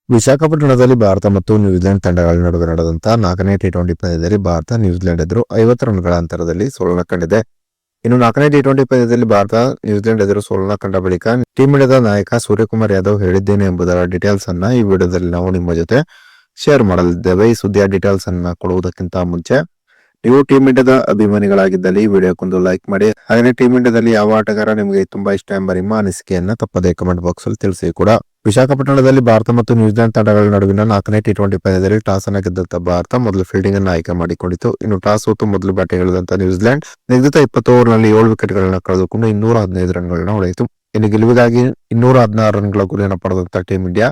ವಿಶಾಖಪಟ್ಟಣದಲ್ಲಿ ಭಾರತ ಮತ್ತು ನ್ಯೂಜಿಲೆಂಡ್ ತಂಡಗಳ ನಡುವೆ ನಡೆದಂತಹ 4ನೇ ಟಿ20 ಪಂದ್ಯದಲ್ಲಿ ಭಾರತ ನ್ಯೂಜಿಲೆಂಡ್ ಎದುರು 50 ರನ್ಗಳ ಅಂತರದಲ್ಲಿ ಸೋಲನ್ನು ಕಂಡಿದೆ. ಇನ್ನು 4ನೇ ಟಿ20 ಪಂದ್ಯದಲ್ಲಿ ಭಾರತ ನ್ಯೂಜಿಲೆಂಡ್ ಎದುರು ಸೋಲನ್ನು ಕಂಡ ಬಳಿಕ ಟೀಮ್ ಇಂಡಿಯಾದ ನಾಯಕ ಸೂರ್ಯಕುಮಾರ್ ಯಾದವ್ ಹೇಳಿದ್ದೇನೆ ಎಂಬುದರ ಡೀಟೇಲ್ಸ್ ಅನ್ನ ಈ ವಿಡಿಯೋದಲ್ಲಿ ನಾವು ನಿಮ್ಮ ಜೊತೆ ಶೇರ್ ಮಾಡಲಿದ್ದೇವೆ. ಈ ಸುದ್ದಿಯ ಡೀಟೇಲ್ಸ್ ಅನ್ನ ಕೊಡುವುದಕ್ಕಿಂತ ಮುಂಚೆ ನೀವು ಟೀಮ್ ಇಂಡಿಯಾದ ಅಭಿಮಾನಿಗಳಾಗಿದ್ದಲ್ಲಿ ಈ ವಿಡಿಯೋಕ್ಕೊಂದು ಲೈಕ್ ಮಾಡಿ. ಹಾಗೆ ಟೀಮ್ ಇಂಡಿಯಾದಲ್ಲಿ ಯಾವ ಆಟಗಾರ ನಿಮಗೆ ತುಂಬಾ ಇಷ್ಟ ಎಂಬ ನಿಮ್ಮ ಅನಿಸಿಕೆಯನ್ನ ತಪ್ಪದೇ ಕಮೆಂಟ್ ಬಾಕ್ಸ್ ಅಲ್ಲಿ ತಿಳಿಸಿ ಕೂಡ. ವಿಶಾಖಪಟ್ಟಣದಲ್ಲಿ ಭಾರತ ಮತ್ತು ನ್ಯೂಜಿಲೆಂಡ್ ತಂಡಗಳ ನಡುವಿನ 4ನೇ ಟಿ20 ಪಂದ್ಯದಲ್ಲಿ ಟಾಸ್ ಅನ್ನು ಗೆದ್ದಂತ ಭಾರತ ಮೊದಲು ಫೀಲ್ಡಿಂಗ್ ಅನ್ನು ಆಯ್ಕೆ ಮಾಡಿಕೊಂಡಿತು. ಇನ್ನು ಟಾಸ್ ಸೋತು ಮೊದಲು ಬ್ಯಾಟಿಂಗ್ ಇಳಿದಂತ ನ್ಯೂಜಿಲೆಂಡ್ ನಿಗದಿತ 20 ಓವರ್ನಲ್ಲಿ 7 ವಿಕೆಟ್ಗಳನ್ನ ಕಳೆದುಕೊಂಡು 215 ರನ್ಗಳನ್ನ ಹೊಡೆಯಿತು. ಇನ್ನು ಗೆಲುವಿಗಾಗಿ 216 ರನ್ಗಳ ಗುರಿಯನ್ನು ಪಡೆದಂತ ಟೀಮ್ ಇಂಡಿಯಾ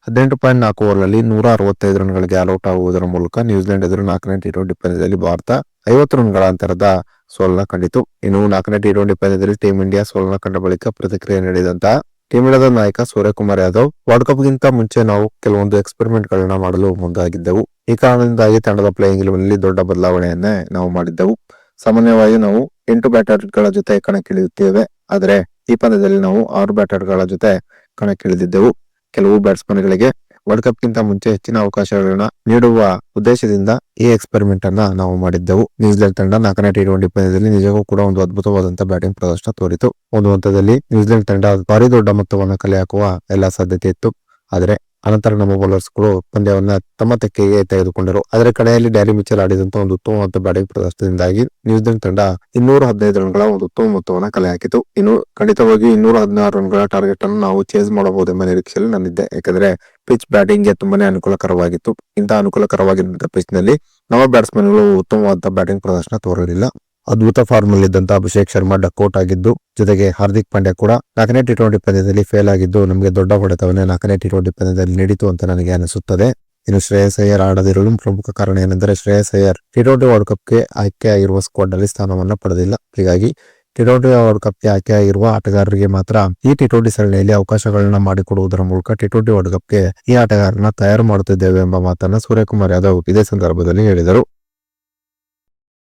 18.4 ಓವರ್ನಲ್ಲಿ 165 ರನ್ಗಳಿಗೆ ಆಲ್ಔಟ್ ಆಗುವುದರ ಮೂಲಕ ನ್ಯೂಜಿಲೆಂಡ್ ಎದುರು 4ನೇ ಟಿ20 ಪಂದ್ಯದಲ್ಲಿ ಭಾರತ 50 ರನ್ಗಳ ಅಂತರದ ಸೋಲನ್ನ ಕಂಡಿತು. ಇನ್ನು 4ನೇ ಟಿ20 ಪಂದ್ಯದಲ್ಲಿ ಟೀಮ್ ಇಂಡಿಯಾ ಸೋಲನ್ನ ಕಂಡ ಬಳಿಕ ಪ್ರತಿಕ್ರಿಯೆ ನೀಡಿದಂತಹ ಟೀಮ್ ಇಂಡಿಯಾದ ನಾಯಕ ಸೂರ್ಯಕುಮಾರ್ ಯಾದವ್, ವರ್ಲ್ಡ್ ಕಪ್ ಗಿಂತ ಮುಂಚೆ ನಾವು ಕೆಲವೊಂದು ಎಕ್ಸ್ಪೆರಿಮೆಂಟ್ ಗಳನ್ನ ಮಾಡಲು ಮುಂದಾಗಿದ್ದೆವು. ಈ ಕಾರಣದಿಂದಾಗಿ ತಂಡದ ಪ್ಲೇಯಿಂಗ್ ನಲ್ಲಿ ದೊಡ್ಡ ಬದಲಾವಣೆಯನ್ನೇ ನಾವು ಮಾಡಿದ್ದೆವು. ಸಾಮಾನ್ಯವಾಗಿ ನಾವು 8 ಬ್ಯಾಟರ್ಗಳ ಜೊತೆ ಕಣಕ್ಕಿಳಿಯುತ್ತೇವೆ, ಆದರೆ ಈ ಪಂದ್ಯದಲ್ಲಿ ನಾವು 6 ಬ್ಯಾಟರ್ಗಳ ಜೊತೆ ಕಣಕ್ಕಿಳಿದಿದ್ದೆವು. ಕೆಲವು ಬ್ಯಾಟ್ಸ್ಮನ್ ಗಳಿಗೆ ವರ್ಲ್ಡ್ ಕಪ್ ಗಿಂತ ಮುಂಚೆ ಹೆಚ್ಚಿನ ಅವಕಾಶಗಳನ್ನ ನೀಡುವ ಉದ್ದೇಶದಿಂದ ಈ ಎಕ್ಸ್ಪೆರಿಮೆಂಟ್ ಅನ್ನ ನಾವು ಮಾಡಿದ್ದೆವು. ನ್ಯೂಜಿಲೆಂಡ್ ತಂಡ 4ನೇ ಟಿ20 ಪಂದ್ಯದಲ್ಲಿ ನಿಜಕ್ಕೂ ಕೂಡ ಒಂದು ಅದ್ಭುತವಾದಂತಹ ಬ್ಯಾಟಿಂಗ್ ಪ್ರದರ್ಶನ ತೋರಿತು. ಒಂದು ಹಂತದಲ್ಲಿ ನ್ಯೂಜಿಲೆಂಡ್ ತಂಡ ಭಾರಿ ದೊಡ್ಡ ಮೊತ್ತವನ್ನು ಕಲೆ ಹಾಕುವ ಎಲ್ಲಾ ಸಾಧ್ಯತೆ ಇತ್ತು. ಆದರೆ ಅನಂತರ ನಮ್ಮ ಬೌಲರ್ಸ್ ಗಳು ಪಂದ್ಯವನ್ನ ತಮ್ಮ ತೆಕ್ಕೆಗೆ ತೆಗೆದುಕೊಂಡರು. ಆದರೆ ಕಡೆಯಲ್ಲಿ ಡ್ಯಾರಿ ಮಿಚೆಲ್ ಆಡಿದಂತಹ ಒಂದು ಉತ್ತಮವಾದ ಬ್ಯಾಟಿಂಗ್ ಪ್ರದರ್ಶನದಿಂದಾಗಿ ನ್ಯೂಜಿಲೆಂಡ್ ತಂಡ 215 ರನ್ಗಳ ಒಂದು ಉತ್ತಮ ಮೊತ್ತವನ್ನು ಕಲೆ ಹಾಕಿತು. ಇನ್ನು ಖಂಡಿತವಾಗಿ 216 ರನ್ಗಳ ಟಾರ್ಗೆಟ್ ಅನ್ನು ನಾವು ಚೇಸ್ ಮಾಡಬಹುದೆಂಬ ನಿರೀಕ್ಷೆಯಲ್ಲಿ ನಾನಿದ್ದೆ. ಯಾಕಂದ್ರೆ ಪಿಚ್ ಬ್ಯಾಟಿಂಗ್ ಗೆ ತುಂಬಾನೇ ಅನುಕೂಲಕರವಾಗಿತ್ತು. ಇಂತಹ ಅನುಕೂಲಕರವಾಗಿದ್ದ ಪಿಚ್ ನಲ್ಲಿ ನಮ್ಮ ಬ್ಯಾಟ್ಸ್ಮನ್ ಗಳು ಉತ್ತಮವಾದ ಬ್ಯಾಟಿಂಗ್ ಪ್ರದರ್ಶನ ತೋರಲಿಲ್ಲ. ಅದ್ಭುತ ಫಾರ್ಮ್ ಅಲ್ಲಿ ಇದ್ದಂತಹ ಅಭಿಷೇಕ್ ಶರ್ಮಾ ಡಕ್ಔಟ್ ಆಗಿದ್ದು, ಜೊತೆಗೆ ಹಾರ್ದಿಕ್ ಪಾಂಡ್ಯ ಕೂಡ 4ನೇ ಟಿ20 ಪಂದ್ಯದಲ್ಲಿ ಫೇಲ್ ಆಗಿದ್ದು ನಮಗೆ ದೊಡ್ಡ ಹೊಡೆತವನ್ನೇ 4ನೇ ಟಿ20 ಪಂದ್ಯದಲ್ಲಿ ನೀಡಿತು ಅಂತ ನನಗೆ ಅನಿಸುತ್ತದೆ. ಇನ್ನು ಶ್ರೇಯಸ್ ಅಯ್ಯರ್ ಆಡದಿರಲು ಪ್ರಮುಖ ಕಾರಣ ಏನೆಂದರೆ Shreyas Iyer T20 world cup ಗೆ ಆಯ್ಕೆಯಾಗಿರುವ ಸ್ಕ್ವಾಡ್ ನಲ್ಲಿ ಸ್ಥಾನವನ್ನ ಪಡೆದಿಲ್ಲ. ಹೀಗಾಗಿ ಟಿ20 ವರ್ಲ್ಡ್ ಕಪ್ ಗೆ ಆಯ್ಕೆಯಾಗಿರುವ ಆಟಗಾರರಿಗೆ ಮಾತ್ರ ಈ ಟಿ20 ಸರಣಿಯಲ್ಲಿ ಅವಕಾಶಗಳನ್ನ ಮಾಡಿಕೊಡುವುದರ ಮೂಲಕ ಟಿ20 ವರ್ಲ್ಡ್ ಕಪ್ ಗೆ ಈ ಆಟಗಾರನ ತಯಾರು ಮಾಡುತ್ತಿದ್ದೇವೆ ಎಂಬ ಮಾತನ್ನ ಸೂರ್ಯಕುಮಾರ್ ಯಾದವ್ ಇದೇ ಸಂದರ್ಭದಲ್ಲಿ ಹೇಳಿದರು.